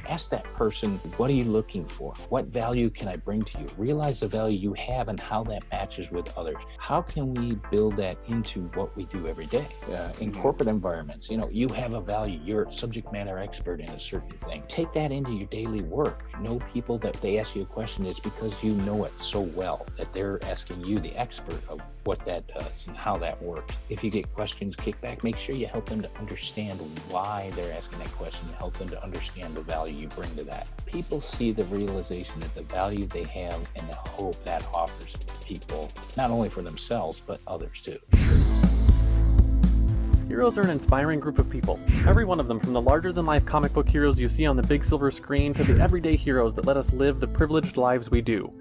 Ask that person, what are you looking for? What value can I bring to you? Realize the value you have and how that matches with others. How can we build that into what we do every day? In corporate environments, you have a value. You're a subject matter expert in a certain thing. Take that into your daily work. Know people that they ask you a question is because you know it so well that they're asking you, the expert, of what that does and how that works. If you get questions kicked back, make sure you help them to understand why they're asking that question, help them to understand the value you bring to that. People see the realization that the value they have and the hope that offers people, not only for themselves, but others too. Heroes are an inspiring group of people. Every one of them, from the larger-than-life comic book heroes you see on the big silver screen to the everyday heroes that let us live the privileged lives we do.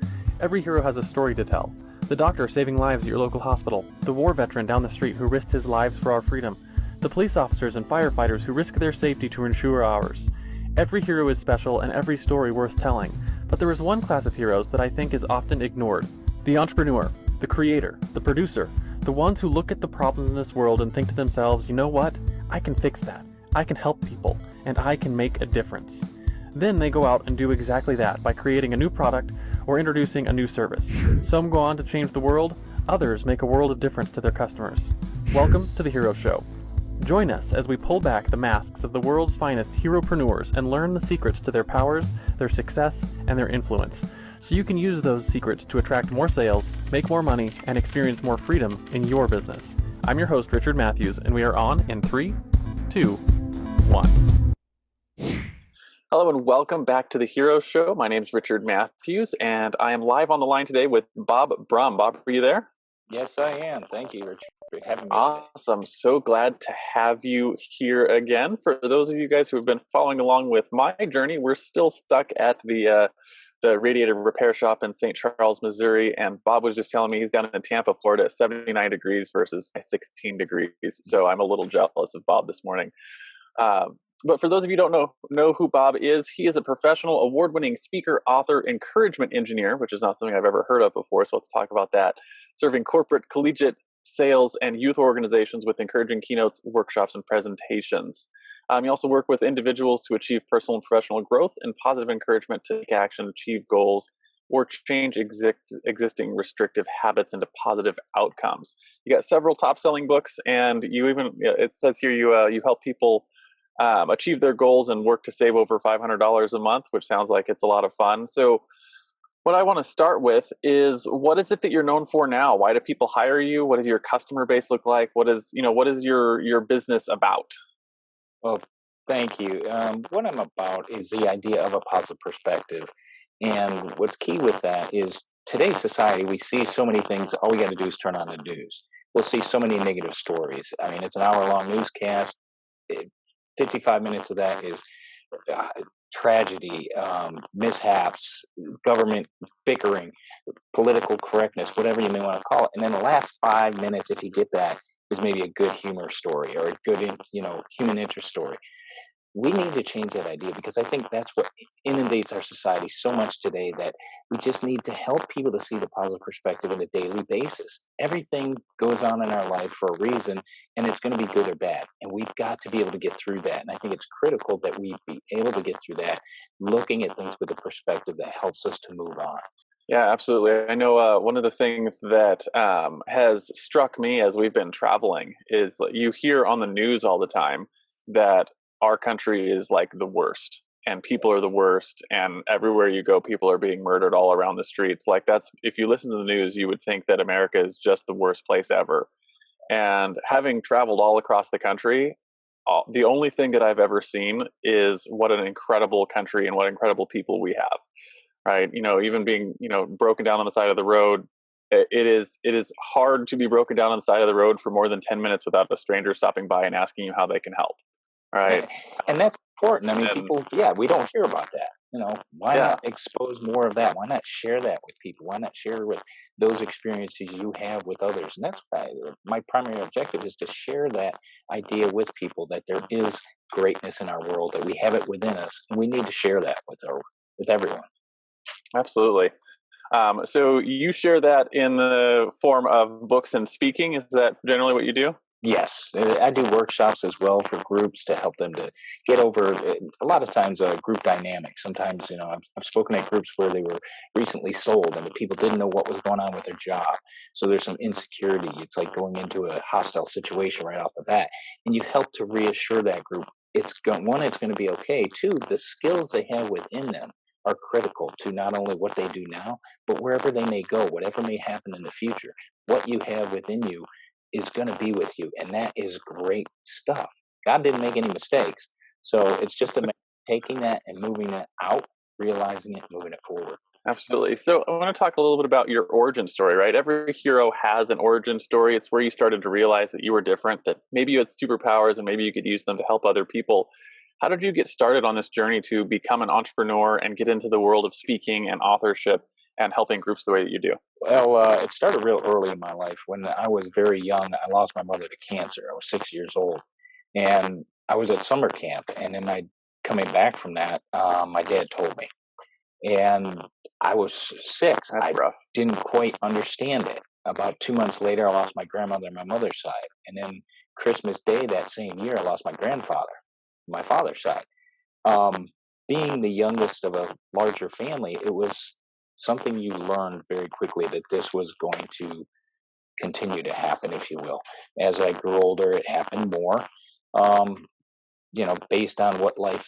Every hero has a story to tell. The doctor saving lives at your local hospital, the war veteran down the street who risked his lives for our freedom, the police officers and firefighters who risk their safety to ensure ours. Every hero is special and every story worth telling, but there is one class of heroes that I think is often ignored. The entrepreneur, the creator, the producer, the ones who look at the problems in this world and think to themselves, you know what? I can fix that. I can help people, and I can make a difference. Then they go out and do exactly that by creating a new product or introducing a new service. Some go on to change the world, others make a world of difference to their customers. Welcome to The Hero Show. Join us as we pull back the masks of the world's finest heropreneurs and learn the secrets to their powers, their success, and their influence, so you can use those secrets to attract more sales, make more money, and experience more freedom in your business. I'm your host, Richard Matthews, and we are on in 3, 2, 1. Hello and welcome back to The Hero Show. My name is Richard Matthews, and I am live on the line today with Bob Brumm. Bob, are you there? Yes, I am. Thank you, Richard, for having me. Awesome. So glad to have you here again. For those of you guys who have been following along with my journey, we're still stuck at the radiator repair shop in St. Charles, Missouri, and Bob was just telling me he's down in Tampa, Florida at 79 degrees versus 16 degrees. So I'm a little jealous of Bob this morning. But for those of you who don't know who Bob is, he is a professional award-winning speaker, author, encouragement engineer, which is not something I've ever heard of before, so let's talk about that, serving corporate, collegiate, sales, and youth organizations with encouraging keynotes, workshops, and presentations. You also work with individuals to achieve personal and professional growth and positive encouragement to take action, achieve goals, or change existing restrictive habits into positive outcomes. You got several top-selling books, and you even, it says here you help people achieve their goals and work to save over $500 a month, which sounds like it's a lot of fun. So what I want to start with is, what is it that you're known for now? Why do people hire you? What does your customer base look like? What is your business about? Well, thank you. What I'm about is the idea of a positive perspective. And what's key with that is today's society, we see so many things. All we got to do is turn on the news. We'll see so many negative stories. I mean, it's an hour-long newscast. 55 minutes of that is tragedy, mishaps, government bickering, political correctness, whatever you may want to call it. And then the last 5 minutes, if you get that, is maybe a good humor story or a good, human interest story. We need to change that idea, because I think that's what inundates our society so much today, that we just need to help people to see the positive perspective on a daily basis. Everything goes on in our life for a reason, and it's going to be good or bad. And we've got to be able to get through that. And I think it's critical that we be able to get through that, looking at things with a perspective that helps us to move on. Yeah, absolutely. I know one of the things that has struck me as we've been traveling is you hear on the news all the time that our country is like the worst and people are the worst, and everywhere you go, people are being murdered all around the streets. Like, that's, if you listen to the news, you would think that America is just the worst place ever. And having traveled all across the country, the only thing that I've ever seen is what an incredible country and what incredible people we have, right? Even being, broken down on the side of the road, it is hard to be broken down on the side of the road for more than 10 minutes without a stranger stopping by and asking you how they can help. Right. And that's important. I mean, people, we don't hear about that. Why not expose more of that? Why not share that with people? Why not share with those experiences you have with others? And that's my primary objective, is to share that idea with people, that there is greatness in our world, that we have it within us, and we need to share that with everyone. Absolutely. So you share that in the form of books and speaking. Is that generally what you do? Yes, I do workshops as well for groups to help them to get over a lot of times group dynamics. Sometimes, I've spoken at groups where they were recently sold and the people didn't know what was going on with their job. So there's some insecurity. It's like going into a hostile situation right off the bat. And you help to reassure that group it's going to be okay. Two, the skills they have within them are critical to not only what they do now, but wherever they may go, whatever may happen in the future. What you have within you is going to be with you. And that is great stuff. God didn't make any mistakes. So it's just a matter of taking that and moving that out, realizing it, moving it forward. Absolutely. So I want to talk a little bit about your origin story, right? Every hero has an origin story. It's where you started to realize that you were different, that maybe you had superpowers and maybe you could use them to help other people. How did you get started on this journey to become an entrepreneur and get into the world of speaking and authorship and helping groups the way that you do? Well, it started real early in my life. When I was very young, I lost my mother to cancer. I was 6 years old. And I was at summer camp. And then coming back from that, my dad told me. And I was 6. That's I rough. didn't quite understand it. About 2 months later, I lost my grandmother on my mother's side. And then Christmas Day that same year, I lost my grandfather, my father's side. Um, Being the youngest of a larger family, it was something you learned very quickly that this was going to continue to happen, if you will. As I grew older, it happened more, um, based on what life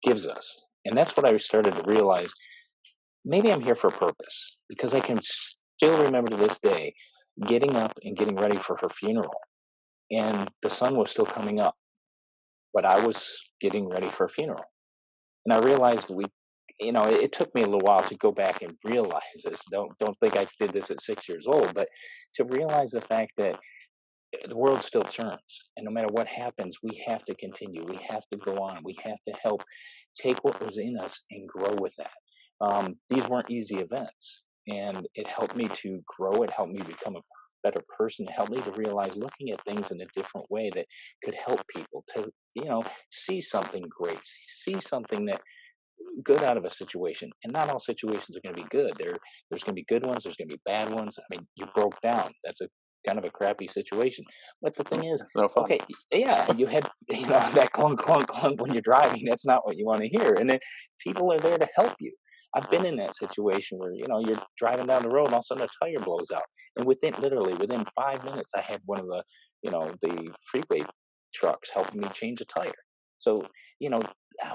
gives us. And that's what I started to realize. Maybe I'm here for a purpose because I can still remember to this day getting up and getting ready for her funeral. And the sun was still coming up, but I was getting ready for a funeral. And I realized it took me a little while to go back and realize this. Don't think I did this at 6 years old, but to realize the fact that the world still turns, and no matter what happens, we have to continue. We have to go on. We have to help take what was in us and grow with that. These weren't easy events, and it helped me to grow. It helped me become a better person. It helped me to realize looking at things in a different way that could help people to, see something great, see something that good out of a situation. And not all situations are going to be good. There's going to be good ones. There's going to be bad ones. I mean, you broke down. That's a kind of a crappy situation. But the thing is, It's no fun. okay, yeah, you had that clunk clunk clunk when you're driving. That's not what you want to hear. And then people are there to help you. I've been in that situation where you're driving down the road and all of a sudden a tire blows out, and literally within 5 minutes, I had one of the freeway trucks helping me change a tire. So you know,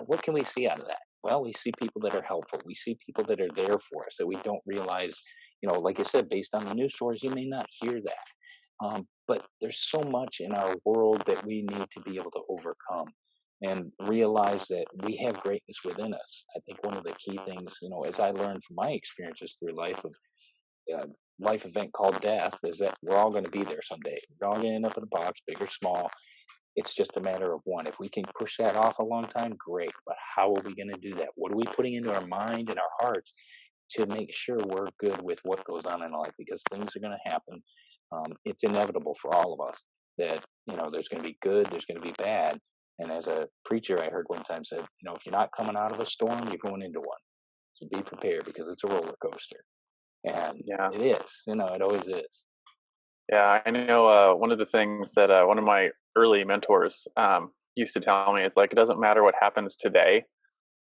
what can we see out of that? Well, we see people that are helpful. We see people that are there for us that we don't realize. Like I said, based on the news stories, you may not hear that. But there's so much in our world that we need to be able to overcome and realize that we have greatness within us. I think one of the key things, as I learned from my experiences through uh, life event called death, is that we're all going to be there someday. We're all going to end up in a box, big or small. It's just a matter of one. If we can push that off a long time, great. But how are we going to do that? What are we putting into our mind and our hearts to make sure we're good with what goes on in life? Because things are going to happen. It's inevitable for all of us that, there's going to be good, there's going to be bad. And as a preacher, I heard one time said, if you're not coming out of a storm, you're going into one. So be prepared because it's a roller coaster. And Yeah. it is, it always is. Yeah, I know one of the things that one of my early mentors used to tell me, it's like, it doesn't matter what happens today,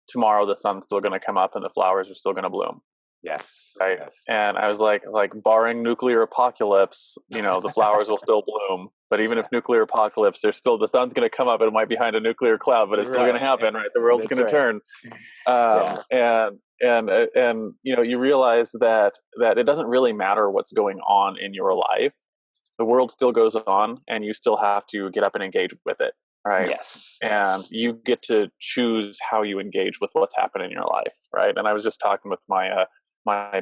tomorrow the sun's still going to come up and the flowers are still going to bloom. Yes. Right. Yes. And I was like barring nuclear apocalypse, the flowers will still bloom. But even if nuclear apocalypse, the sun's going to come up. It might behind a nuclear cloud, but it's still going to happen, right? The world's going to turn. Yeah. And you realize that it doesn't really matter what's going on in your life. The world still goes on, and you still have to get up and engage with it, right? Yes. And you get to choose how you engage with what's happening in your life, right? And I was just talking with my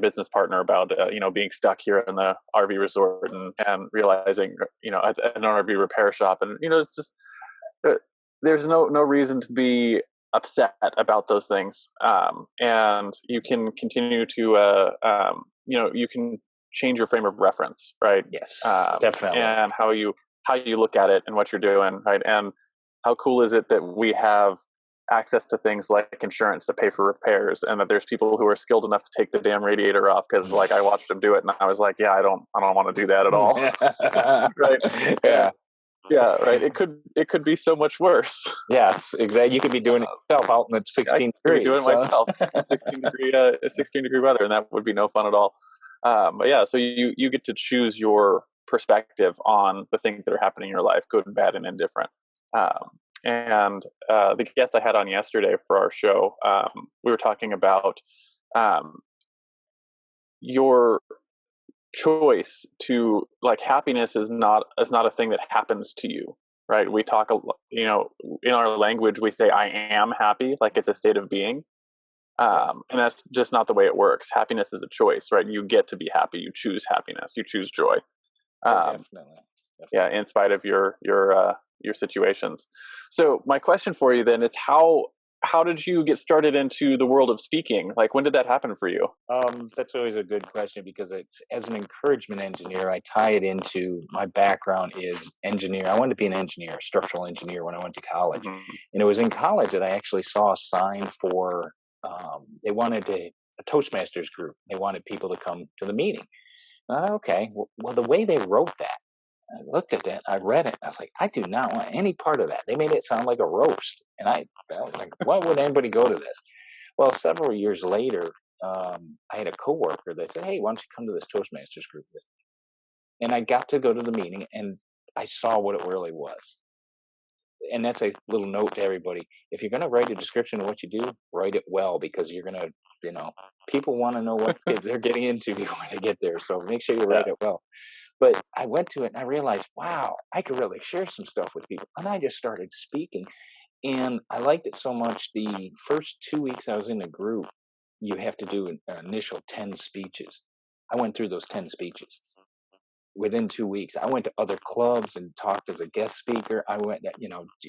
business partner about being stuck here in the RV resort and realizing at an RV repair shop, and it's just there's no reason to be upset about those things, and you can continue to you can change your frame of reference, right? Yes, definitely. And how you look at it and what you're doing, right? And how cool is it that we have access to things like insurance that pay for repairs, and that there's people who are skilled enough to take the damn radiator off, because I watched them do it and I was like, yeah, I don't want to do that at all. Right. Yeah. Yeah, right. It could be so much worse. Yes, exactly. You could be doing it yourself out in the I 16 could be degrees. doing it So. myself. 16 degree weather, and that would be no fun at all. But yeah, so you get to choose your perspective on the things that are happening in your life, good, bad, and indifferent. And the guest I had on yesterday for our show, we were talking about um, your choice to, like, happiness is not a thing that happens to you, right? We talk in our language we say I am happy, like it's a state of being. And that's just not the way it works. Happiness is a choice, right? You get to be happy, you choose happiness, you choose joy. Oh, um, definitely. yeah, in spite of your situations. So my question for you then is, how did you get started into the world of speaking? Like, when did that happen for you? That's always a good question because it's, as an encouragement engineer, I tie it into my background is engineer. I wanted to be an engineer, structural engineer when I went to college. Hmm. And it was in college that I actually saw a sign for, they wanted a Toastmasters group. They wanted people to come to the meeting. Okay. Well, the way they wrote that, I looked at that, I read it, and I was like, I do not want any part of that. They made it sound like a roast. And I was like, why would anybody go to this? Well, several years later, I had a coworker that said, "Hey, why don't you come to this Toastmasters group with me?" And I got to go to the meeting, and I saw what it really was. And that's a little note to everybody: if you're going to write a description of what you do, write it well because you're going to, you know, people want to know what they're getting into before they get there. So make sure you Yeah. write it well. But I went to it and I realized, wow, I could really share some stuff with people. And I just started speaking. And I liked it so much. The first 2 weeks I was in the group, you have to do an initial 10 speeches. I went through those 10 speeches within 2 weeks. I went to other clubs and talked as a guest speaker. I went,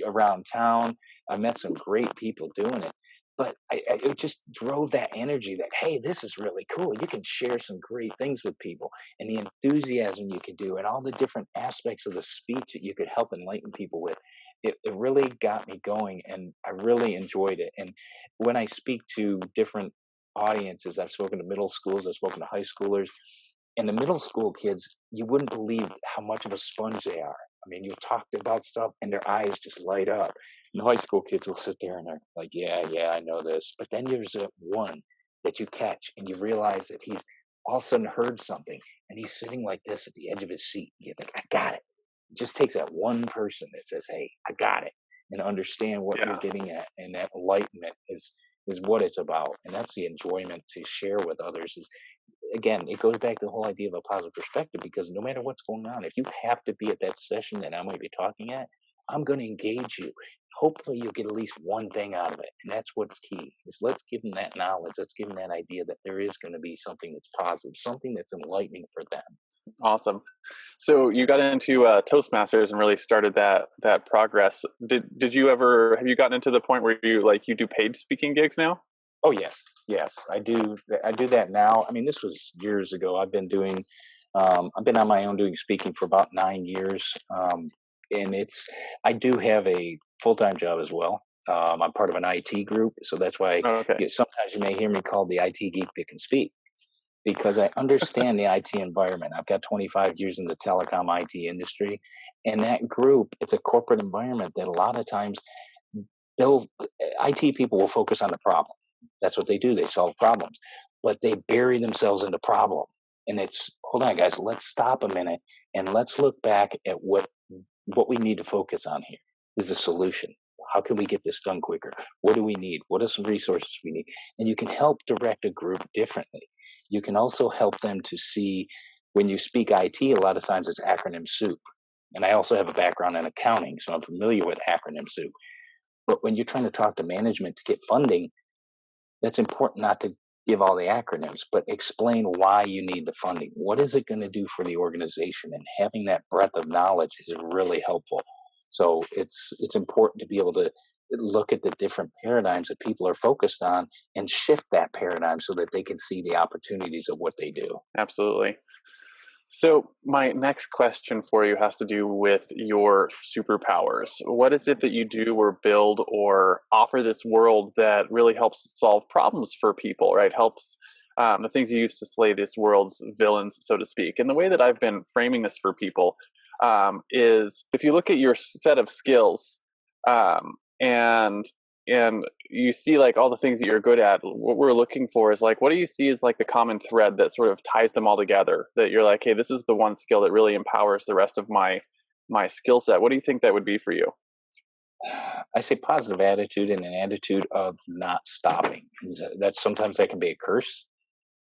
around town. I met some great people doing it. But it just drove that energy that, hey, this is really cool. You can share some great things with people, and the enthusiasm you could do, and all the different aspects of the speech that you could help enlighten people with. It really got me going, and I really enjoyed it. And when I speak to different audiences, I've spoken to middle schools, I've spoken to high schoolers, and the middle school kids, you wouldn't believe how much of a sponge they are. I mean, you talked about stuff and their eyes just light up. And the high school kids will sit there and they're like, yeah, yeah, I know this. But then there's that one that you catch and you realize that he's all of a sudden heard something and he's sitting like this at the edge of his seat. You think, I got it. It just takes that one person that says, hey, I got it, and understand what you're Yeah. getting at. And that enlightenment is what it's about. And that's the enjoyment to share with others. Is, again, it goes back to the whole idea of a positive perspective, because no matter what's going on, if you have to be at that session that I'm going to be talking at, I'm going to engage you. Hopefully you'll get at least one thing out of it. And that's what's key, is let's give them that knowledge. Let's give them that idea that there is going to be something that's positive, something that's enlightening for them. Awesome. So you got into Toastmasters and really started that progress. Did you ever, have you gotten into the point where you do paid speaking gigs now? Oh yes, yes, I do. I do that now. I mean, this was years ago. I've been on my own doing speaking for about 9 years, and I do have a full time job as well. I'm part of an IT group, so that's why Oh, okay. sometimes you may hear me called the IT geek that can speak, because I understand the IT environment. I've got 25 years in the telecom IT industry, and that group, it's a corporate environment that a lot of times they'll IT people will focus on the problem. That's what they do. They solve problems, but they bury themselves in the problem. And it's, hold on, guys, let's stop a minute and let's look back at what we need to focus on here. Is a solution. How can we get this done quicker? What do we need? What are some resources we need? And you can help direct a group differently. You can also help them to see, when you speak IT, a lot of times it's acronym soup. And I also have a background in accounting, so I'm familiar with acronym soup. But when you're trying to talk to management to get funding, that's important not to give all the acronyms, but explain why you need the funding. What is it going to do for the organization? And having that breadth of knowledge is really helpful. So it's important to be able to look at the different paradigms that people are focused on and shift that paradigm so that they can see the opportunities of what they do. Absolutely. So my next question for you has to do with your superpowers. What is it that you do or build or offer this world that really helps solve problems for people, right? Helps the things you use to slay this world's villains, so to speak. And the way that I've been framing this for people, is if you look at your set of skills, and you see like all the things that you're good at, what we're looking for is like, what do you see as like the common thread that sort of ties them all together, that you're like, hey, this is the one skill that really empowers the rest of my skill set? What do you think that would be for you? I say positive attitude and an attitude of not stopping. Sometimes that can be a curse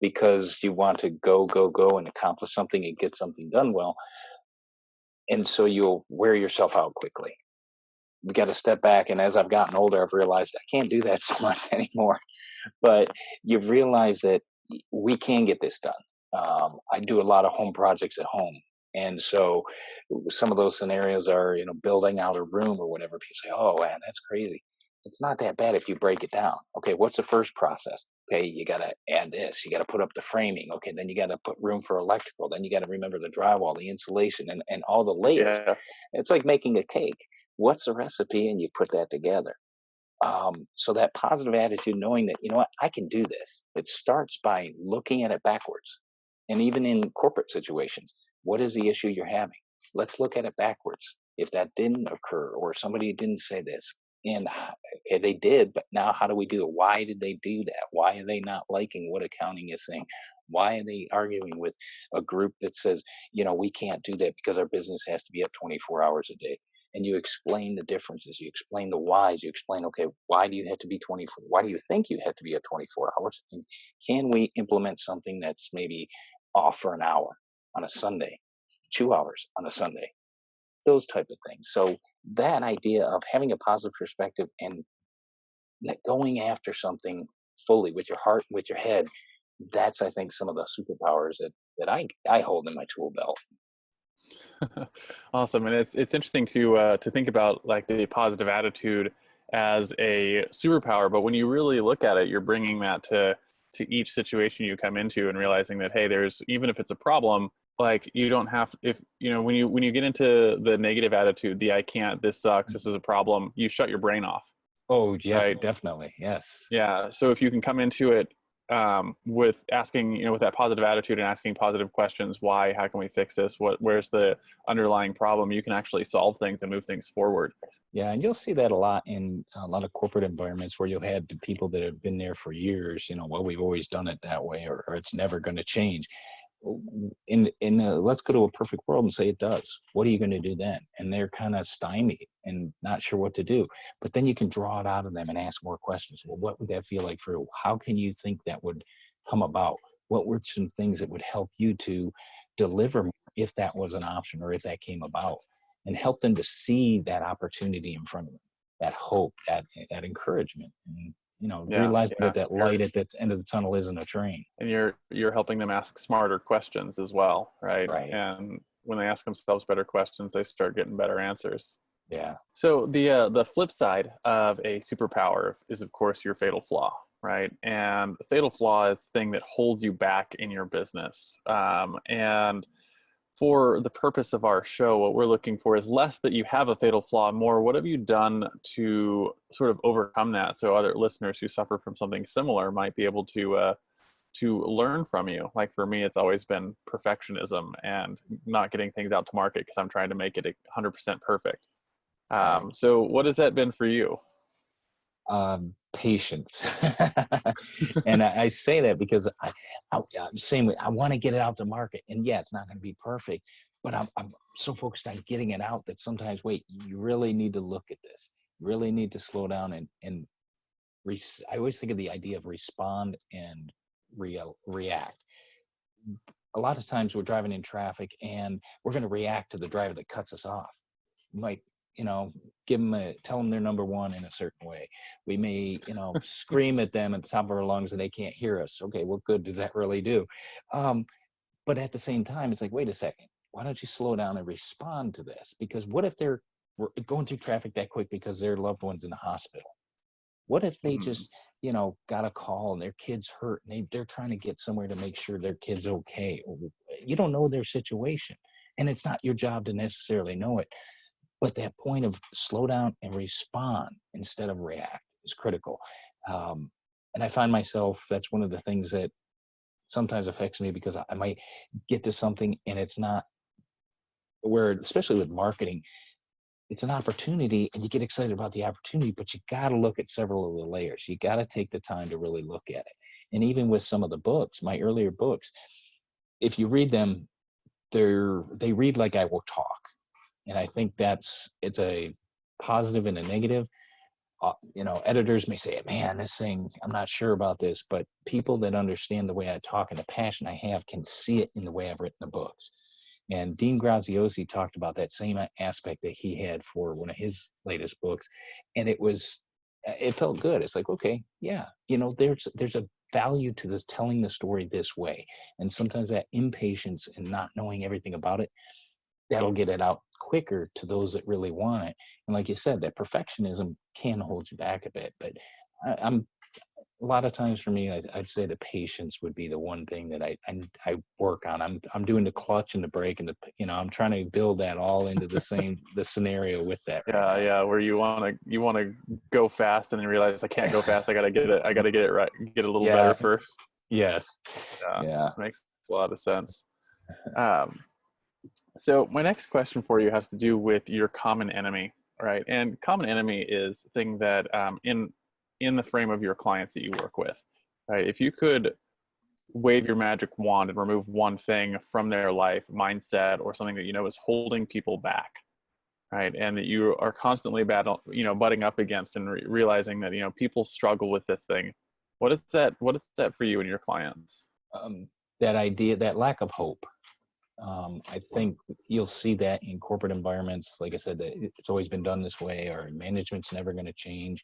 because you want to go, go, go and accomplish something and get something done well. And so you'll wear yourself out quickly. We got to step back. And as I've gotten older, I've realized I can't do that so much anymore. But you realize that we can get this done. I do a lot of home projects at home. And so some of those scenarios are, building out a room or whatever. People say, oh, man, that's crazy. It's not that bad if you break it down. Okay, what's the first process? Okay, you got to add this. You got to put up the framing. Okay, then you got to put room for electrical. Then you got to remember the drywall, the insulation, and all the layers. Yeah. It's like making a cake. What's the recipe? And you put that together. So that positive attitude, knowing that, you know what, I can do this. It starts by looking at it backwards. And even in corporate situations, what is the issue you're having? Let's look at it backwards. If that didn't occur or somebody didn't say this, and they did, but now how do we do it? Why did they do that? Why are they not liking what accounting is saying? Why are they arguing with a group that says, we can't do that because our business has to be up 24 hours a day? And you explain the differences, you explain the whys, you explain, okay, why do you have to be 24? Why do you think you have to be at 24 hours? And can we implement something that's maybe off for an hour on a Sunday, 2 hours on a Sunday, those type of things. So that idea of having a positive perspective and going after something fully with your heart, with your head, that's, I think, some of the superpowers that I hold in my tool belt. Awesome. And it's interesting to think about like the positive attitude as a superpower, but when you really look at it, you're bringing that to each situation you come into and realizing that, hey, there's, even if it's a problem, like you don't have, if when you get into the negative attitude, the I can't, this sucks, this is a problem, you shut your brain off. Oh, yeah, Right. definitely. Yes. Yeah. So if you can come into it with asking, with that positive attitude and asking positive questions, why, how can we fix this? Where's the underlying problem? You can actually solve things and move things forward. Yeah, and you'll see that a lot in a lot of corporate environments where you'll have the people that have been there for years, well, we've always done it that way, or it's never going to change. Let's go to a perfect world and say it does. What are you going to do then? And they're kind of stymied and not sure what to do. But then you can draw it out of them and ask more questions. Well, what would that feel like for you? How can you think that would come about? What were some things that would help you to deliver more if that was an option or if that came about? And help them to see that opportunity in front of them, that hope, that encouragement, and Yeah. realize Yeah. that light at the end of the tunnel isn't a train. And you're helping them ask smarter questions as well, right? Right. And when they ask themselves better questions, they start getting better answers. Yeah. So the flip side of a superpower is, of course, your fatal flaw, right? And the fatal flaw is the thing that holds you back in your business. And for the purpose of our show, what we're looking for is less that you have a fatal flaw, more what have you done to sort of overcome that, so other listeners who suffer from something similar might be able to learn from you. Like for me, it's always been perfectionism and not getting things out to market because I'm trying to make it 100% perfect. Right. So what has that been for you? Patience. And I say that because I'm saying I want to get it out to market, and yeah, it's not going to be perfect, but I'm so focused on getting it out that sometimes, wait, you really need to look at this. You really need to slow down and I always think of the idea of respond and react. A lot of times we're driving in traffic and we're going to react to the driver that cuts us off. We might, tell them they're number one in a certain way. We may, scream at them at the top of our lungs and they can't hear us. Okay, what good does that really do? But at the same time, it's like, wait a second, why don't you slow down and respond to this? Because what if they're going through traffic that quick because their loved one's in the hospital? What if they Mhm. just, got a call and their kid's hurt and they're trying to get somewhere to make sure their kid's okay? You don't know their situation, and it's not your job to necessarily know it. But that point of slow down and respond instead of react is critical. And I find myself, that's one of the things that sometimes affects me because I might get to something and it's not where, especially with marketing, it's an opportunity and you get excited about the opportunity, but you got to look at several of the layers. You got to take the time to really look at it. And even with some of the books, my earlier books, if you read them, they read like I will talk. And I think it's a positive and a negative. Editors may say, man, this thing, I'm not sure about this, but people that understand the way I talk and the passion I have can see it in the way I've written the books. And Dean Graziosi talked about that same aspect that he had for one of his latest books. And it felt good. It's like, okay, yeah, there's a value to this, telling the story this way. And sometimes that impatience and not knowing everything about it, that'll get it out quicker to those that really want it. And like you said, that perfectionism can hold you back a bit. But I'm a lot of times for me, I'd say the patience would be the one thing that I work on. I'm doing the clutch and the brake and I'm trying to build that all into the scenario with that. Yeah, yeah, where you want to go fast and then realize I can't go fast. I got to get it right, get it a little better first. Yes. Yeah. Makes a lot of sense. So my next question for you has to do with your common enemy, right? And common enemy is a thing that in the frame of your clients that you work with, right? If you could wave your magic wand and remove one thing from their life, mindset, or something that is holding people back, right? And that you are constantly butting up against and realizing that people struggle with this thing. What is that for you and your clients? That idea, that lack of hope. I think you'll see that in corporate environments. Like I said, that it's always been done this way, or management's never going to change.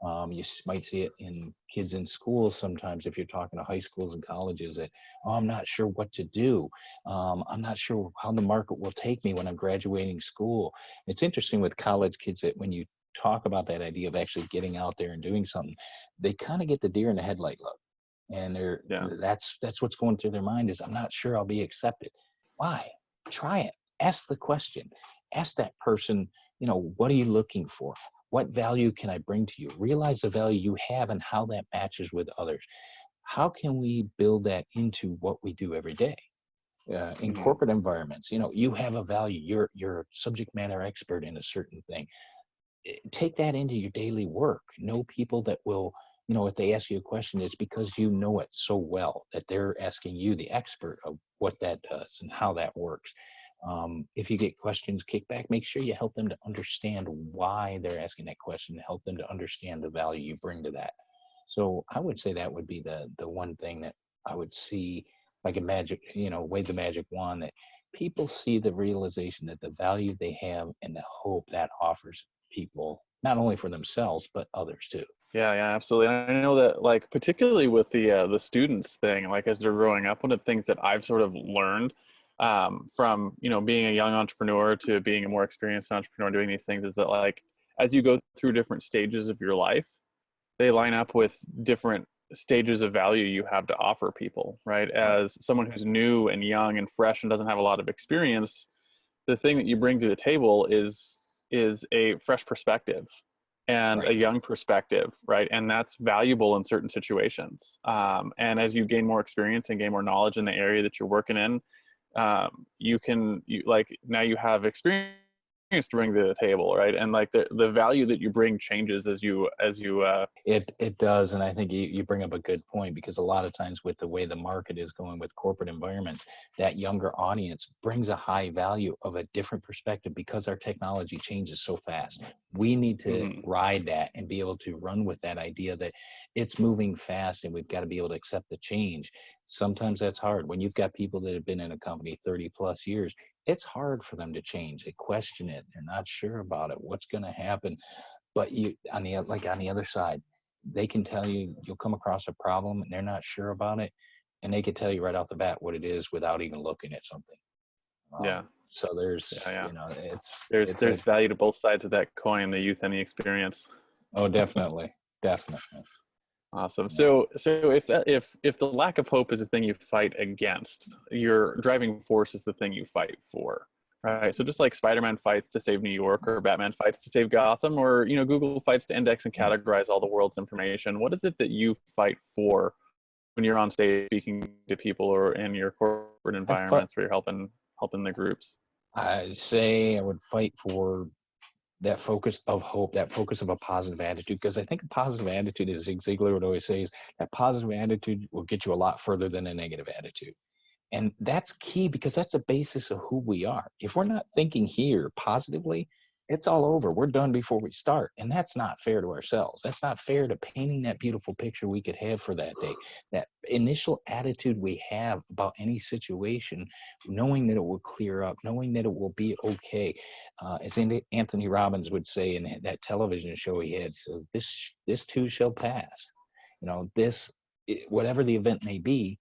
You might see it in kids in schools sometimes if you're talking to high schools and colleges that, I'm not sure what to do. I'm not sure how the market will take me when I'm graduating school. It's interesting with college kids that when you talk about that idea of actually getting out there and doing something, they kind of get the deer in the headlight look. And that's what's going through their mind is, I'm not sure I'll be accepted. Why? Try it. Ask the question. Ask that person, what are you looking for? What value can I bring to you? Realize the value you have and how that matches with others. How can we build that into what we do every day? In corporate environments, you have a value. You're a subject matter expert in a certain thing. Take that into your daily work. Know people that will, if they ask you a question, it's because you know it so well that they're asking you, the expert, of what that does and how that works. If you get questions kicked back, make sure you help them to understand why they're asking that question, help them to understand the value you bring to that. So I would say that would be the one thing that I would see, like a magic, wave the magic wand, that people see the realization that the value they have and the hope that offers people, not only for themselves, but others too. Yeah, absolutely. And I know that, like, particularly with the students thing, like as they're growing up, one of the things that I've sort of learned from being a young entrepreneur to being a more experienced entrepreneur doing these things is that, like, as you go through different stages of your life, they line up with different stages of value you have to offer people, right? As someone who's new and young and fresh and doesn't have a lot of experience, the thing that you bring to the table is a fresh perspective and a young perspective, right? And that's valuable in certain situations. And as you gain more experience and gain more knowledge in the area that you're working in, now you have experience to bring to the table, right? And like the value that you bring changes as you it does. And I think you bring up a good point, because a lot of times with the way the market is going with corporate environments, that younger audience brings a high value of a different perspective, because our technology changes so fast. We need to ride that and be able to run with that idea that it's moving fast and we've got to be able to accept the change. Sometimes that's hard when you've got people that have been in a company 30 plus years. It's hard for them to change. They question it. They're not sure about it. What's going to happen? But you, on the other side, they can tell you, you'll come across a problem and they're not sure about it, and they can tell you right off the bat what it is without even looking at something. So there's, there's value to both sides of that coin, the youth and the experience. Oh, definitely. Awesome. So if the lack of hope is the thing you fight against, your driving force is the thing you fight for, right? So just like Spider-Man fights to save New York, or Batman fights to save Gotham, or Google fights to index and categorize all the world's information, what is it that you fight for when you're on stage speaking to people, or in your corporate environments where you're helping the groups? I say I would fight for that focus of hope, that focus of a positive attitude, because I think a positive attitude, as Zig Ziglar would always say, is that positive attitude will get you a lot further than a negative attitude. And that's key, because that's the basis of who we are. If we're not thinking here positively, it's all over. We're done before we start. And that's not fair to ourselves. That's not fair to painting that beautiful picture we could have for that day. That initial attitude we have about any situation, knowing that it will clear up, knowing that it will be okay. As Anthony Robbins would say in that television show he had, says, this too shall pass. You know, whatever the event may be,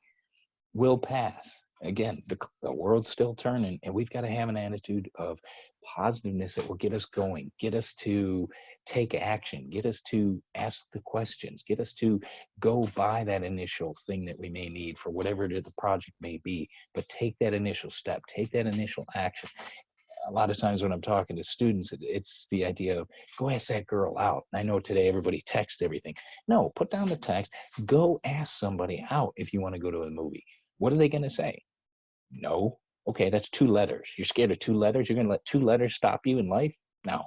will pass. Again, the world's still turning, and we've got to have an attitude of positiveness that will get us going, get us to take action, get us to ask the questions, get us to go buy that initial thing that we may need for whatever the project may be. But take that initial step, take that initial action. A lot of times when I'm talking to students, it's the idea of go ask that girl out. I know today everybody texts everything. No, put down the text, go ask somebody out if you want to go to a movie. What are they going to say? No. Okay, that's 2 letters. You're scared of 2 letters? You're going to let 2 letters stop you in life? No,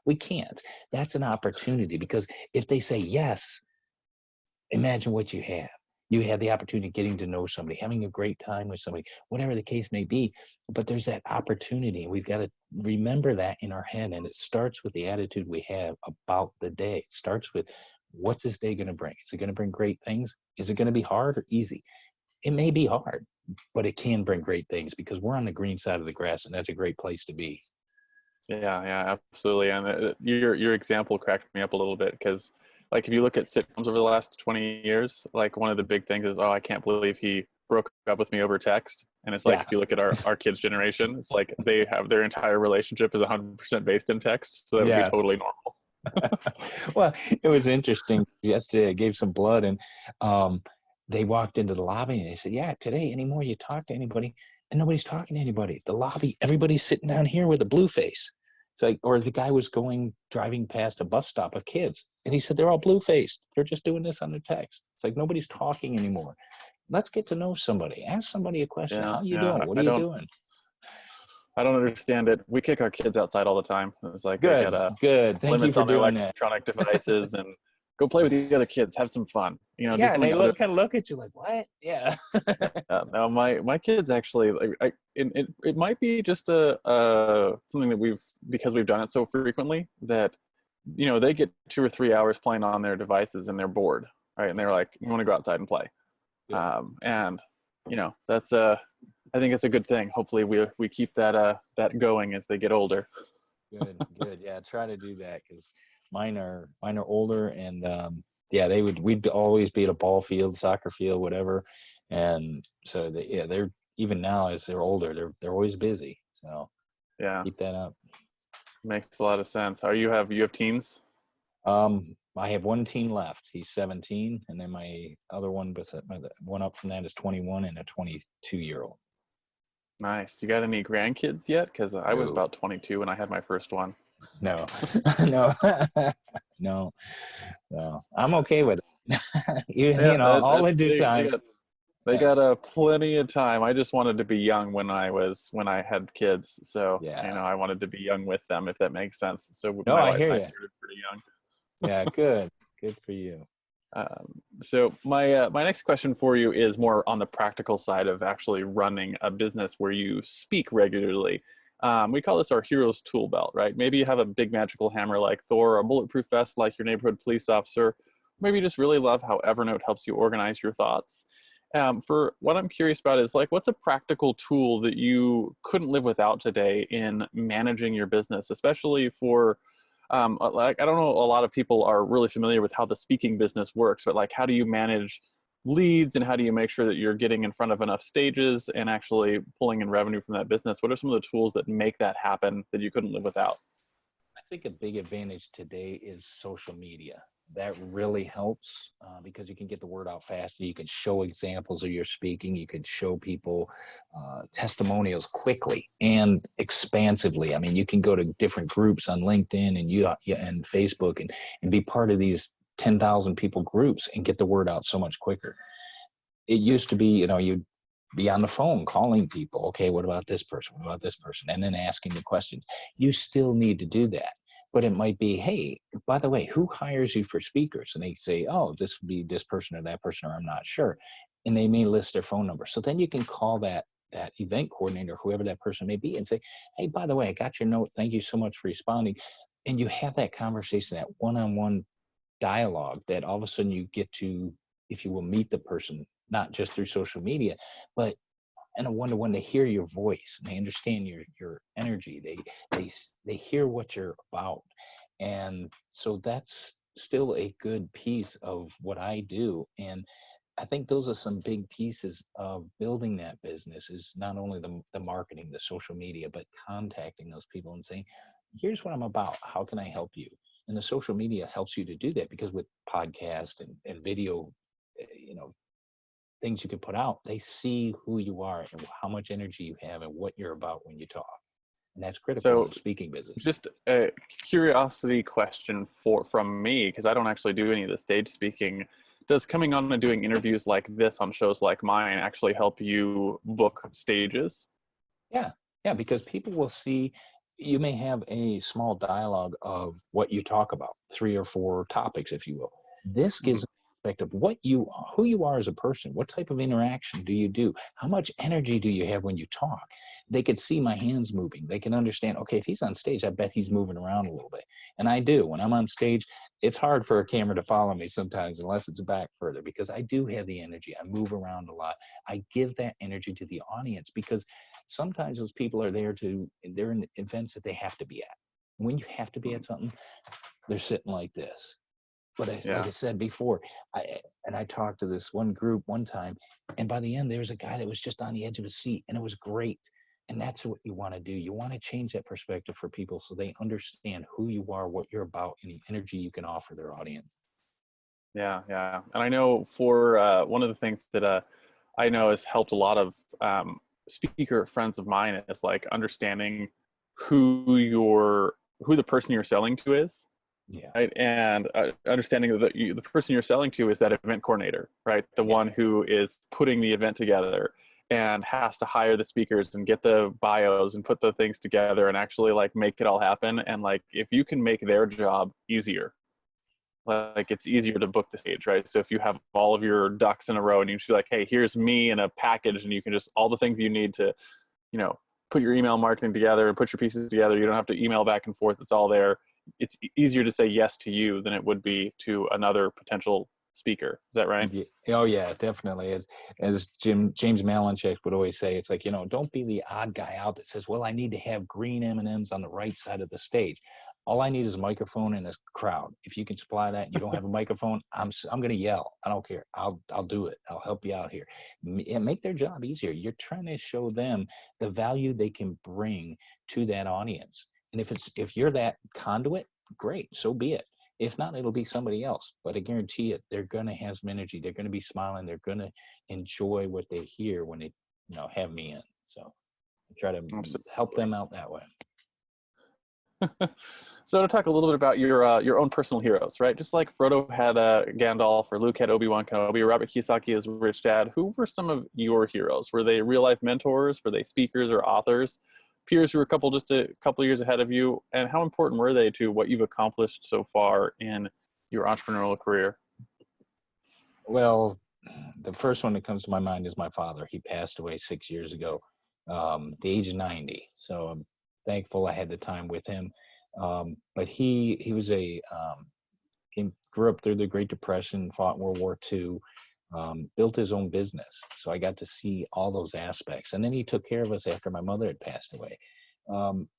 we can't. That's an opportunity, because if they say yes, imagine what you have. You have the opportunity of getting to know somebody, having a great time with somebody, whatever the case may be. But there's that opportunity, and we've got to remember that in our head. And it starts with the attitude we have about the day. It starts with, what's this day going to bring? Is it going to bring great things? Is it going to be hard or easy? It may be hard, but it can bring great things, because we're on the green side of the grass, and that's a great place to be. Yeah, absolutely. And your example cracked me up a little bit, because like if you look at sitcoms over the last 20 years, like one of the big things is, oh, I can't believe he broke up with me over text. And it's like, Yeah. if you look at our kids' generation, it's like they have their entire relationship is 100% based in text. So that would be Yeah. totally normal. Well, it was interesting. Yesterday I gave some blood, and they walked into the lobby, and they said, yeah, today anymore you talk to anybody, and nobody's talking to anybody. The lobby, everybody's sitting down here with a blue face. It's like, or the guy was driving past a bus stop of kids, and he said, they're all blue faced. They're just doing this on their text. It's like, nobody's talking anymore. Let's get to know somebody. Ask somebody a question. How you doing? What are you doing? I don't understand it. We kick our kids outside all the time. It's like they Good, got good. Thank you limits for on their doing that. electronic devices and go play with the other kids, have some fun. You know, do Yeah, and something they other. kind of look at you like, what? Yeah. No, my kids actually, like, it might be just a something that because we've done it so frequently that, you know, they get 2 or 3 hours playing on their devices and they're bored, right? And they're like, we want to go outside and play. Yeah. And you know, that's I think it's a good thing. Hopefully we keep that going as they get older. Good. Yeah, try to do that, because mine are older, and yeah, we'd always be at a ball field, soccer field, whatever, and so they're even now as they're older, they're always busy. So Yeah, keep that up. makes a lot of sense. You have teens? I have one teen left. He's 17, and then my other one, but my one up from that is 21 and a 22-year-old. Nice. You got any grandkids yet? Because I was No. about 22 when I had my first one. No, no, no, no. I'm okay with it. Yeah, You know, all in due time. they Yes. got plenty of time. I just wanted to be young when I had kids. So, Yeah. you know, I wanted to be young with them, if that makes sense. So No, my I wife hear and I you. started pretty young. Yeah, good. Good for you. So my next question for you is more on the practical side of actually running a business where you speak regularly. We call this our hero's tool belt, right? Maybe you have a big magical hammer like Thor, or a bulletproof vest like your neighborhood police officer. Maybe you just really love how Evernote helps you organize your thoughts. For what I'm curious about is, like, what's a practical tool that you couldn't live without today in managing your business, especially for like, I don't know, a lot of people are really familiar with how the speaking business works, but like, how do you manage leads, and how do you make sure that you're getting in front of enough stages and actually pulling in revenue from that business? What are some of the tools that make that happen that you couldn't live without? I think a big advantage today is social media. That really helps, because you can get the word out faster. You can show examples of your speaking. You can show people testimonials quickly and expansively. I mean, you can go to different groups on LinkedIn and Facebook, and be part of these 10,000 people groups and get the word out so much quicker. It used to be, you know, be on the phone calling people. Okay, what about this person? What about this person? And then asking the questions. You still need to do that. But it might be, hey, by the way, who hires you for speakers? And they say, oh, this would be this person or that person, or I'm not sure. And they may list their phone number. So then you can call that event coordinator, whoever that person may be, and say, hey, by the way, I got your note. Thank you so much for responding. And you have that conversation, that one-on-one dialogue that all of a sudden you get to, if you will, meet the person, not just through social media, but in a one-to-one, they hear your voice and they understand your energy. They hear what you're about. And so that's still a good piece of what I do. And I think those are some big pieces of building that business, is not only the marketing, the social media, but contacting those people and saying, here's what I'm about. How can I help you? And the social media helps you to do that, because with podcast and video, you know, things you can put out, they see who you are and how much energy you have and what you're about when you talk. And that's critical in So the speaking business. just a curiosity question from me, because I don't actually do any of the stage speaking. Does coming on and doing interviews like this on shows like mine actually help you book stages? Yeah, yeah, because people will see, you may have a small dialogue of what you talk about, 3 or 4 topics, if you will. This gives Mhm. an aspect of what you are, who you are as a person. What type of interaction do you do? How much energy do you have when you talk? They could see my hands moving. They can understand, okay, if he's on stage, I bet he's moving around a little bit. And I do. When I'm on stage, it's hard for a camera to follow me sometimes unless it's back further, because I do have the energy. I move around a lot. I give that energy to the audience, because sometimes those people are there they're in events that they have to be at. When you have to be at something, they're sitting like this. But like Yeah. I said before, I talked to this one group one time, and by the end, there was a guy that was just on the edge of his seat, and it was great. And that's what you want to do. You want to change that perspective for people so they understand who you are, what you're about, and the energy you can offer their audience. Yeah, yeah. And I know for one of the things that I know has helped a lot of speaker friends of mine is like understanding who the person you're selling to is, Yeah, right? And understanding that the person you're selling to is that event coordinator, right? The yeah, one who is putting the event together and has to hire the speakers and get the bios and put the things together and actually like make it all happen. And like if you can make their job easier, like it's easier to book the stage, right? So if you have all of your ducks in a row and you just be like, hey, here's me in a package, and you can just all the things you need to, you know, put your email marketing together and put your pieces together. You don't have to email back and forth. It's all there. It's easier to say yes to you than it would be to another potential speaker. Is that right? yeah. Oh yeah, definitely. As James Malinchak would always say, it's like, don't be the odd guy out that says, well, I need to have green M&Ms on the right side of the stage. All I need is a microphone and a crowd. If you can supply that and you don't have a microphone, I'm going to yell. I don't care. I'll do it. I'll help you out here. And make their job easier. You're trying to show them the value they can bring to that audience. And if you're that conduit, great, so be it. If not, it'll be somebody else. But I guarantee it, they're going to have some energy. They're going to be smiling. They're going to enjoy what they hear when they, have me in. So I try to help Absolutely. them out that way. So to talk a little bit about your own personal heroes, right? Just like Frodo had Gandalf, or Luke had Obi-Wan Kenobi, or Robert Kiyosaki is Rich Dad. Who were some of your heroes? Were they real life mentors? Were they speakers or authors? Peers who were just a couple years ahead of you, and how important were they to what you've accomplished so far in your entrepreneurial career? Well, the first one that comes to my mind is my father. He passed away 6 years ago, at the age of 90. So I'm thankful I had the time with him. But he was he grew up through the Great Depression, fought World War II, built his own business. So I got to see all those aspects. And then he took care of us after my mother had passed away.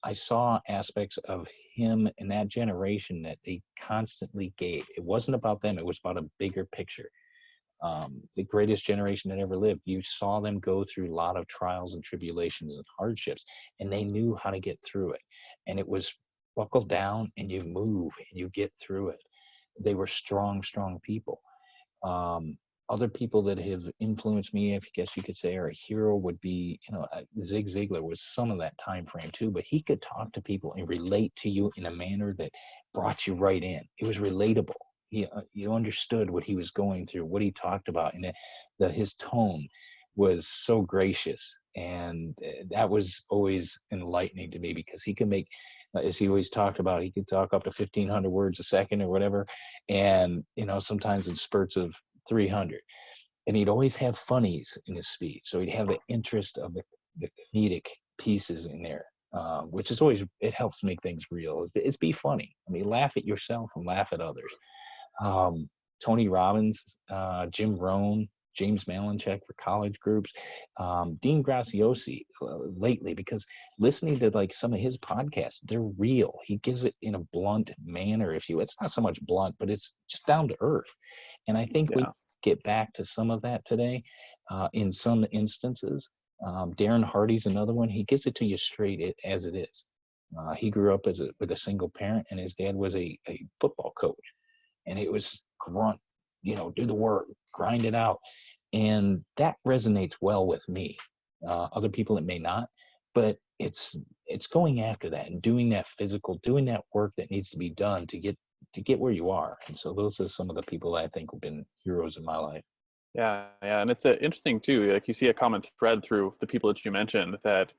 I saw aspects of him and that generation that they constantly gave. It wasn't about them, it was about a bigger picture. The greatest generation that ever lived, you saw them go through a lot of trials and tribulations and hardships, and they knew how to get through it. And it was buckle down and you move and you get through it. They were strong, strong people. Um, Other people that have influenced me, if I guess you could say, or a hero would be, Zig Ziglar was some of that time frame too, but he could talk to people and relate to you in a manner that brought you right in. It was relatable. You understood what he was going through, what he taled about, and his tone. was so gracious. And that was always enlightening to me, because he can make, as he always talked about, he could talk up to 1,500 words a second or whatever. And, sometimes in spurts of 300. And he'd always have funnies in his speech. So he'd have the interest of the comedic pieces in there, which is always, it helps make things real. It's be funny. I mean, laugh at yourself and laugh at others. Tony Robbins, Jim Rohn, James Malinchak for college groups, Dean Graziosi lately, because listening to like some of his podcasts, they're real. He gives it in a blunt manner, if you, it's not so much blunt, but it's just down to earth. And I think we get back to some of that today, in some instances. Darren Hardy's another one. He gives it to you straight as it is. He grew up with a single parent, and his dad was a football coach. And it was grunt, do the work, grind it out. And that resonates well with me. Other people, it may not, but it's going after that and doing that physical, doing that work that needs to be done to get where you are. And so those are some of the people that I think have been heroes in my life. Yeah. And it's interesting too, like you see a common thread through the people that you mentioned that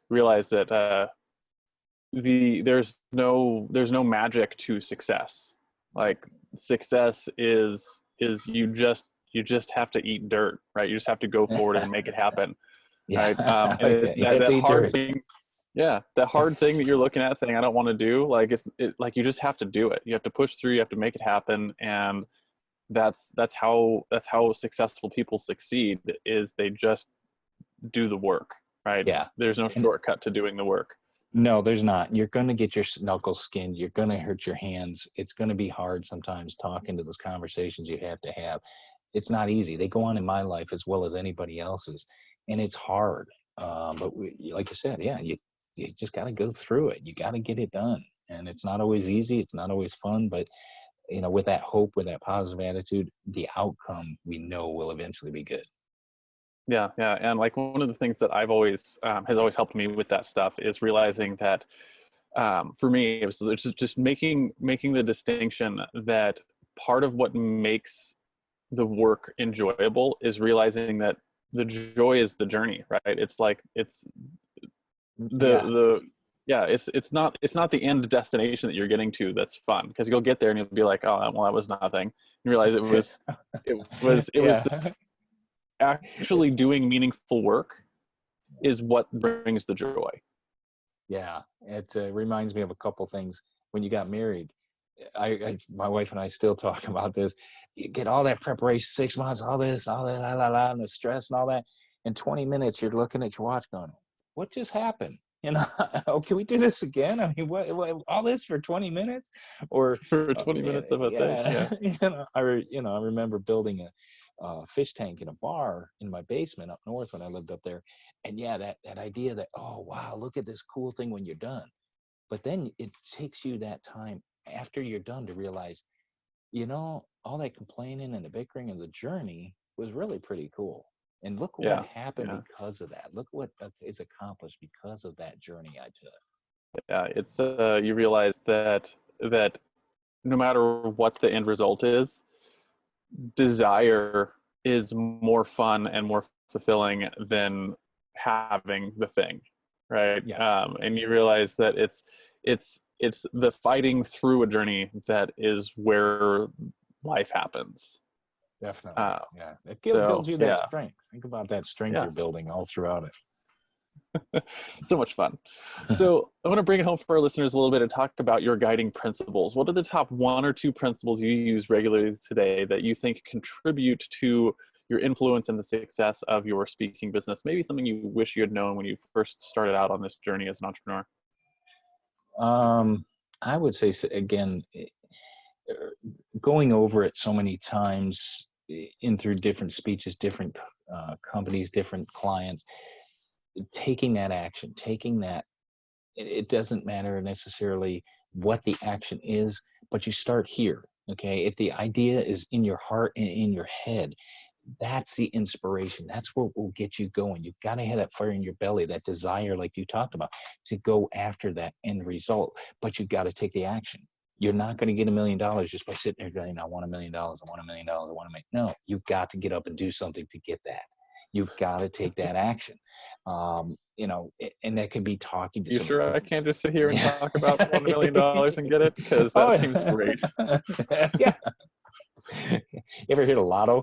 realize that there's no magic to success. Like success is you just have to eat dirt, right? You just have to go forward and make it happen. Right. And it's that hard thing. Yeah. That hard thing that you're looking at saying, I don't want to do, like, like, you just have to do it. You have to push through, you have to make it happen. And that's how successful people succeed, is they just do the work, right? Yeah. There's no shortcut to doing the work. No, there's not. You're going to get your knuckles skinned. You're going to hurt your hands. It's going to be hard sometimes talking to those conversations you have to have. It's not easy. They go on in my life as well as anybody else's, and it's hard. But like you said, yeah, you just got to go through it. You got to get it done. And it's not always easy. It's not always fun, but with that hope, with that positive attitude, the outcome we know will eventually be good. Yeah. And like one of the things that I've always has always helped me with that stuff is realizing that for me, it was just making the distinction that part of what makes the work enjoyable is realizing that the joy is the journey, right? It's like, it's it's not the end destination that you're getting to that's fun, because you'll get there and you'll be like, oh, well, that was nothing. You realize it was actually doing meaningful work is what brings the joy. Yeah, it reminds me of a couple things. When you got married, my wife and I still talk about this. You get all that preparation, 6 months, all this, all that, and the stress and all that. In 20 minutes, you're looking at your watch going, what just happened? Oh, can we do this again? I mean, what all this for 20 minutes? Or for 20 minutes of a thing? Yeah. I remember building a fish tank in a bar in my basement up north when I lived up there. And yeah, that idea that, oh, wow, look at this cool thing when you're done. But then it takes you that time after you're done to realize, all that complaining and the bickering and the journey was really pretty cool. And look what happened because of that. Look what is accomplished because of that journey I took. Yeah, it's you realize that no matter what the end result is, desire is more fun and more fulfilling than having the thing, right? Yes. And you realize that it's the fighting through a journey that is where life happens. Definitely. It builds you that strength. Think about that strength you're building all throughout it. So much fun. So I want to bring it home for our listeners a little bit and talk about your guiding principles. What are the top 1 or 2 principles you use regularly today that you think contribute to your influence and the success of your speaking business? Maybe something you wish you had known when you first started out on this journey as an entrepreneur. I would say, again, going over it so many times in through different speeches, different companies, different clients, taking that action, it doesn't matter necessarily what the action is, but you start here. Okay. If the idea is in your heart and in your head, that's the inspiration. That's what will get you going. You've got to have that fire in your belly, that desire, like you talked about, to go after that end result, but you've got to take the action. You're not going to get $1 million just by sitting there going, I want $1 million. I want $1 million. I want to make, no, you've got to get up and do something to get that. You've got to take that action. And that can be talking to You someone. sure I can't just sit here and Yeah. talk about $1 million and get it? Because Oh, that seems great. yeah. You ever hit a lotto?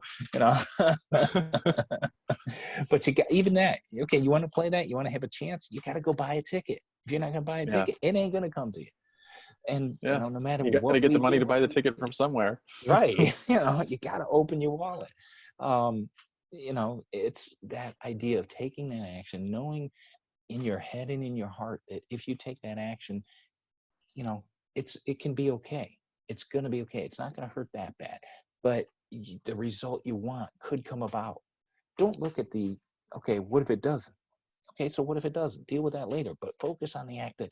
But you got even that. Okay, you want to play that? You want to have a chance? You got to go buy a ticket. If you're not gonna buy a ticket, it ain't gonna come to you. And Yeah. no matter You got to what get we the money do, to buy the ticket from somewhere. right? You got to open your wallet. It's that idea of taking that action, knowing in your head and in your heart that if you take that action, it can be okay. It's going to be okay. It's not going to hurt that bad, but the result you want could come about. Don't look at okay, what if it doesn't? Okay, so what if it doesn't? Deal with that later, but focus on the act that,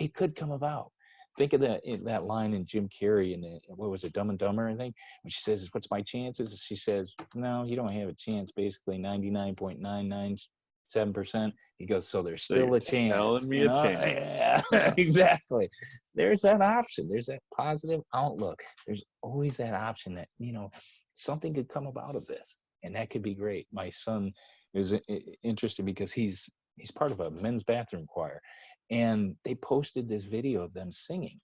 it could come about. Think of that line in Jim Carrey in what was it, Dumb and Dumber, I think, when she says, "What's my chances?" She says, "No, you don't have a chance." Basically, 99.997%. He goes, "So there's So you're still a chance." telling me a chance. Yeah, exactly. There's that option. There's that positive outlook. There's always that option that something could come about of this, and that could be great. My son is interesting because he's part of a men's bathroom choir, and they posted this video of them singing,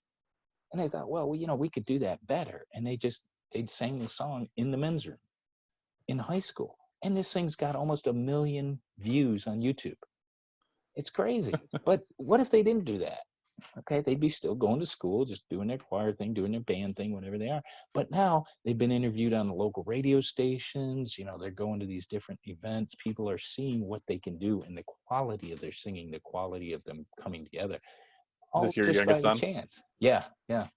and I thought, well, we could do that better. And they'd sang the song in the men's room in high school, and this thing's got almost 1 million views on YouTube. It's crazy. But what if they didn't do that? Okay, they'd be still going to school, just doing their choir thing, doing their band thing, whatever they are. But now they've been interviewed on the local radio stations. They're going to these different events. People are seeing what they can do and the quality of their singing, the quality of them coming together. Is All this your just by youngest the son? chance. Yeah, yeah.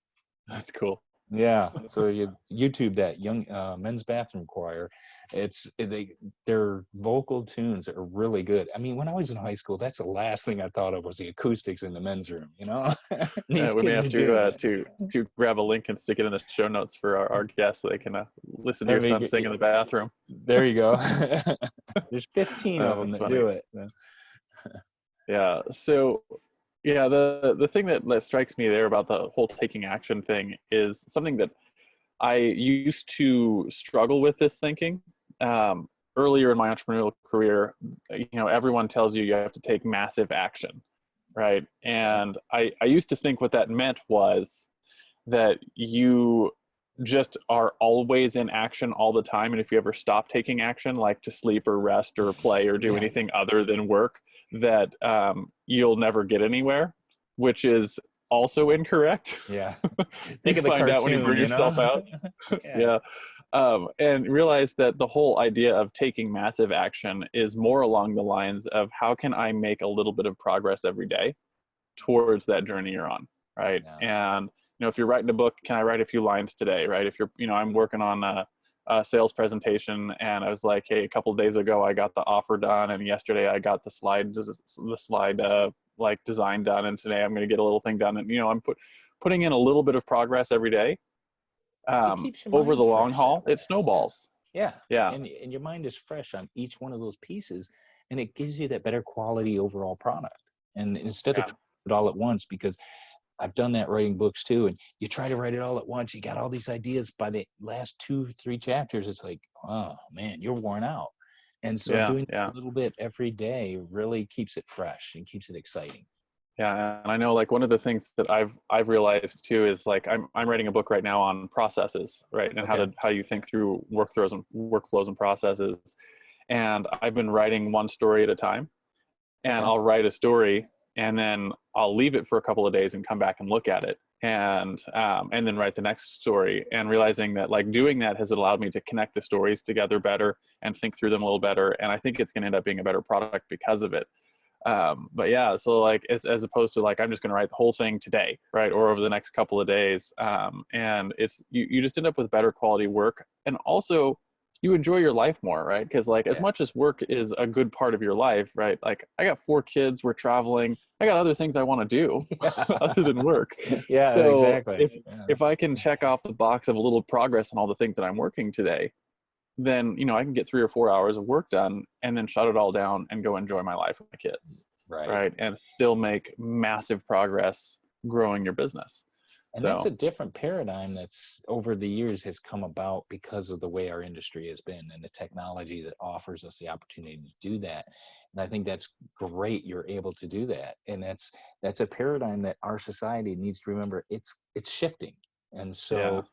That's cool. Yeah, so you YouTube that young men's bathroom choir. Their vocal tunes are really good. I mean, when I was in high school, that's the last thing I thought of was the acoustics in the men's room. These We may kids have are doing it. to grab a link and stick it in the show notes for our guests so they can listen to your son sing in the bathroom. There you go. There's 15 of them That's that funny. do it. Yeah. So, yeah, the thing that strikes me there about the whole taking action thing is something that I used to struggle with this thinking. Earlier in my entrepreneurial career, everyone tells you have to take massive action, right? And I used to think what that meant was that you just are always in action all the time. And if you ever stop taking action, like to sleep or rest or play or do anything other than work, that you'll never get anywhere, which is also incorrect. Yeah. You find out when you burn yourself out. Yeah. And realize that the whole idea of taking massive action is more along the lines of how can I make a little bit of progress every day towards that journey you're on, right? Yeah. And if you're writing a book, can I write a few lines today, right? If you're, I'm working on a sales presentation, and I was like, hey, a couple of days ago I got the offer done, and yesterday I got the slide like design done, and today I'm going to get a little thing done, and I'm putting in a little bit of progress every day. Over the long haul, it snowballs. Yeah. Yeah. And your mind is fresh on each one of those pieces, and it gives you that better quality overall product. And instead of it all at once, because I've done that writing books too, and you try to write it all at once, you got all these ideas. By the last 2-3 chapters, it's like, oh man, you're worn out. And so doing a little bit every day really keeps it fresh and keeps it exciting. Yeah, and I know, like, one of the things that I've realized too is, like, I'm writing a book right now on processes, right, and how you think through workflows and processes. And I've been writing one story at a time, and I'll write a story, and then I'll leave it for a couple of days and come back and look at it, and then write the next story. And realizing that, like, doing that has allowed me to connect the stories together better and think through them a little better. And I think it's going to end up being a better product because of it. But yeah, so, like, it's as opposed to, like, I'm just going to write the whole thing today, right, or over the next couple of days, and it's you just end up with better quality work, and also you enjoy your life more, right? Because, like, as much as work is a good part of your life, right, like, I got 4 kids, we're traveling, I got other things I want to do other than work. So exactly. If I can check off the box of a little progress on all the things that I'm working today, then I can get 3 or 4 hours of work done and then shut it all down and go enjoy my life with my kids, right? And still make massive progress growing your business. And that's So a different paradigm that's over the years has come about because of the way our industry has been and the technology that offers us the opportunity to do that. And I think that's great. You're able to do that. And that's a paradigm that our society needs to remember it's shifting. And yeah. so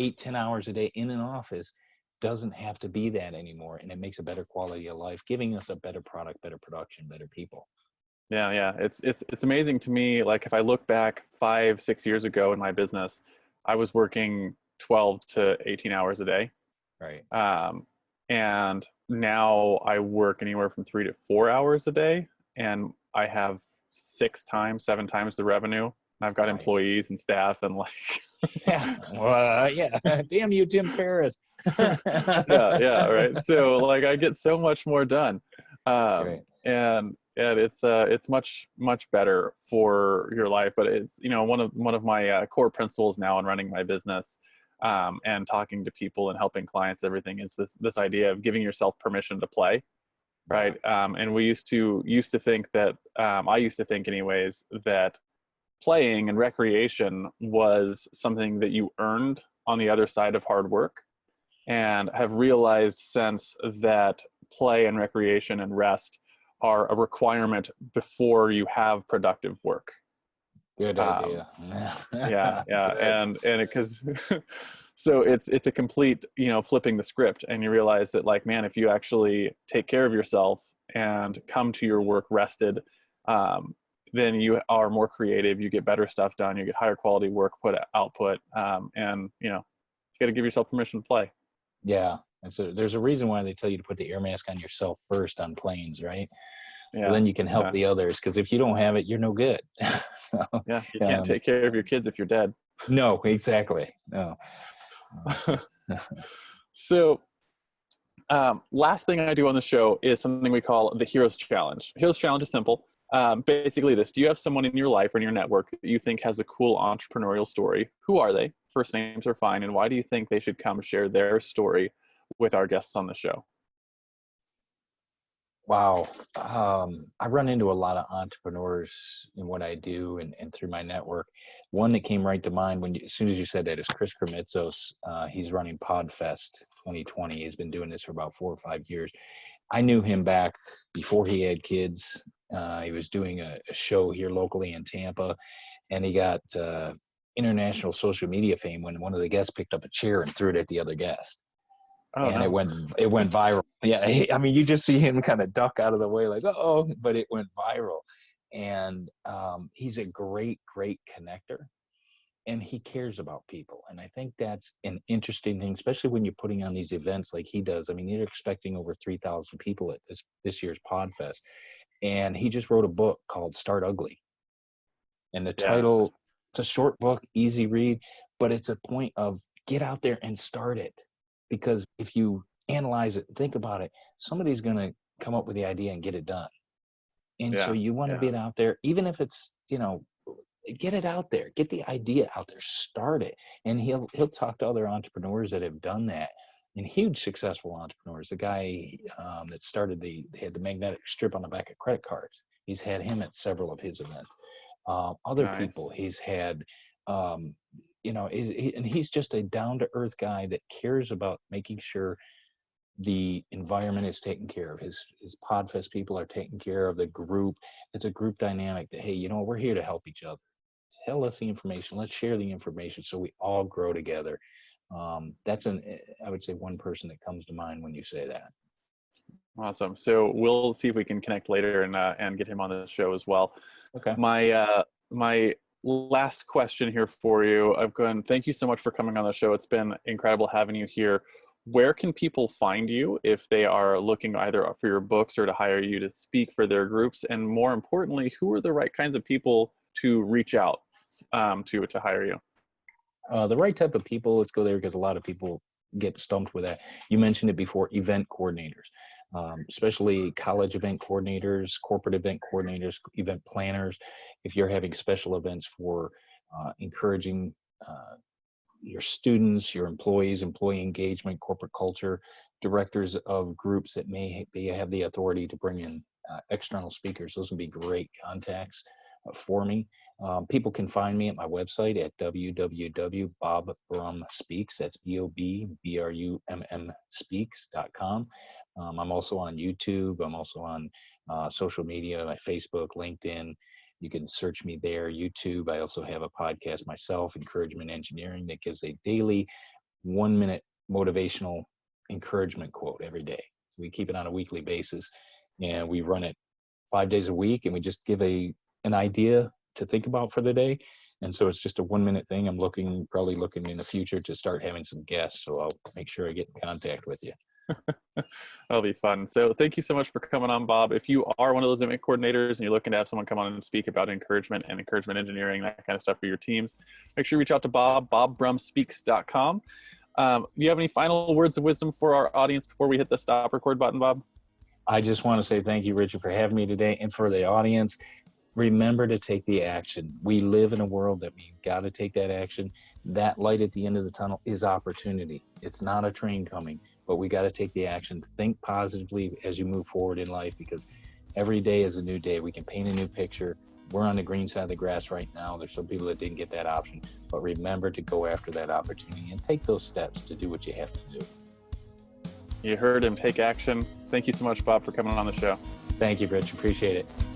8-10 hours a day in an office doesn't have to be that anymore. And it makes a better quality of life, giving us a better product, better production, better people. Yeah. It's amazing to me. Like if I look back 5-6 years ago in my business, I was working 12 to 18 hours a day. Right. And now I work anywhere from 3 to 4 hours a day, and I have 6 times, 7 times the revenue. I've got Right. employees and staff and like, Yeah. Well, yeah. Damn you, Tim Ferriss. yeah. Right. So like I get so much more done. Right. And it's much better for your life, but it's, one of my core principles now in running my business, and talking to people and helping clients, everything is this idea of giving yourself permission to play. Right. And we used to think that, I used to think anyways, that playing and recreation was something that you earned on the other side of hard work, and have realized since that play and recreation and rest are a requirement before you have productive work. Good Um, idea. yeah, Good. and because so it's a complete, flipping the script, and you realize that, like, man, if you actually take care of yourself and come to your work rested, then you are more creative, you get better stuff done, you get higher quality work output, and you got to give yourself permission to play. Yeah. And so there's a reason why they tell you to put the air mask on yourself first on planes, right? So Yeah, then you can help yeah, the others. Because if you don't have it, you're no good. So, yeah. You can't um, take care of your kids if you're dead. no, exactly. No. So, last thing I do on the show is something we call the Heroes Challenge. Heroes Challenge is simple. Basically this: do you have someone in your life or in your network that you think has a cool entrepreneurial story? Who are they? First names are fine. And why do you think they should come share their story with our guests on the show? Wow. I run into a lot of entrepreneurs in what I do and through my network. One that came right to mind as soon as you said that is Chris Kremitzos. He's running PodFest 2020. He's been doing this for about 4 or 5 years. I knew him back before he had kids. He was doing a show here locally in Tampa, and he got international social media fame when one of the guests picked up a chair and threw it at the other guest, Oh and it no. went viral. Yeah, I mean, you just see him kind of duck out of the way, like, oh, but it went viral. And he's a great connector, and he cares about people. And I think that's an interesting thing, especially when you're putting on these events like he does. I mean, you're expecting over 3,000 people at this year's Podfest, and he just wrote a book called Start Ugly. And the Yeah. title, it's a short book, easy read, but it's a point of get out there and start it. Because if you analyze it, think about it, somebody's going to come up with the idea and get it done. And so Yeah. you want to Yeah. get out there, even if it's, get it out there, get the idea out there, start it. And he'll talk to other entrepreneurs that have done that, and huge successful entrepreneurs. The guy that started they had the magnetic strip on the back of credit cards. He's had him at several of his events. Other people Nice. he's had, and he's just a down to earth guy that cares about making sure the environment is taken care of. His Podfest people are taken care of. The group, it's a group dynamic that, hey, we're here to help each other. Tell us the information. Let's share the information so we all grow together. That's I would say one person that comes to mind when you say that. Awesome. So we'll see if we can connect later and get him on the show as well. Okay. My last question here for you. Thank you so much for coming on the show. It's been incredible having you here. Where can people find you if they are looking either for your books or to hire you to speak for their groups? And more importantly, who are the right kinds of people to reach out to hire you? The right type of people, let's go there, because a lot of people get stumped with that. You mentioned it before, event coordinators, especially college event coordinators, corporate event coordinators, event planners. If you're having special events for encouraging your students, your employees, employee engagement, corporate culture, directors of groups that may have the authority to bring in external speakers, those would be great contacts for me. People can find me at my website at www.bobbrummspeaks. That's BOBBRUMM speaks.com. I'm also on YouTube. I'm also on social media, my Facebook, LinkedIn. You can search me there, YouTube. I also have a podcast myself, Encouragement Engineering, that gives a daily 1-minute motivational encouragement quote every day. So we keep it on a weekly basis, and we run it 5 days a week, and we just give an idea to think about for the day. And so it's just a 1-minute thing. I'm probably looking in the future to start having some guests. So I'll make sure I get in contact with you. That'll be fun. So thank you so much for coming on, Bob. If you are one of those event coordinators and you're looking to have someone come on and speak about encouragement and encouragement engineering, that kind of stuff for your teams, make sure you reach out to Bob, BobBrummSpeaks.com. Do you have any final words of wisdom for our audience before we hit the stop record button, Bob? I just want to say thank you, Richard, for having me today. And for the audience, remember to take the action. We live in a world that we've got to take that action. That light at the end of the tunnel is opportunity. It's not a train coming, but we got to take the action. Think positively as you move forward in life, because every day is a new day. We can paint a new picture. We're on the green side of the grass right now. There's some people that didn't get that option, but remember to go after that opportunity and take those steps to do what you have to do. You heard him. Take action. Thank you so much, Bob, for coming on the show. Thank you, Rich. Appreciate it.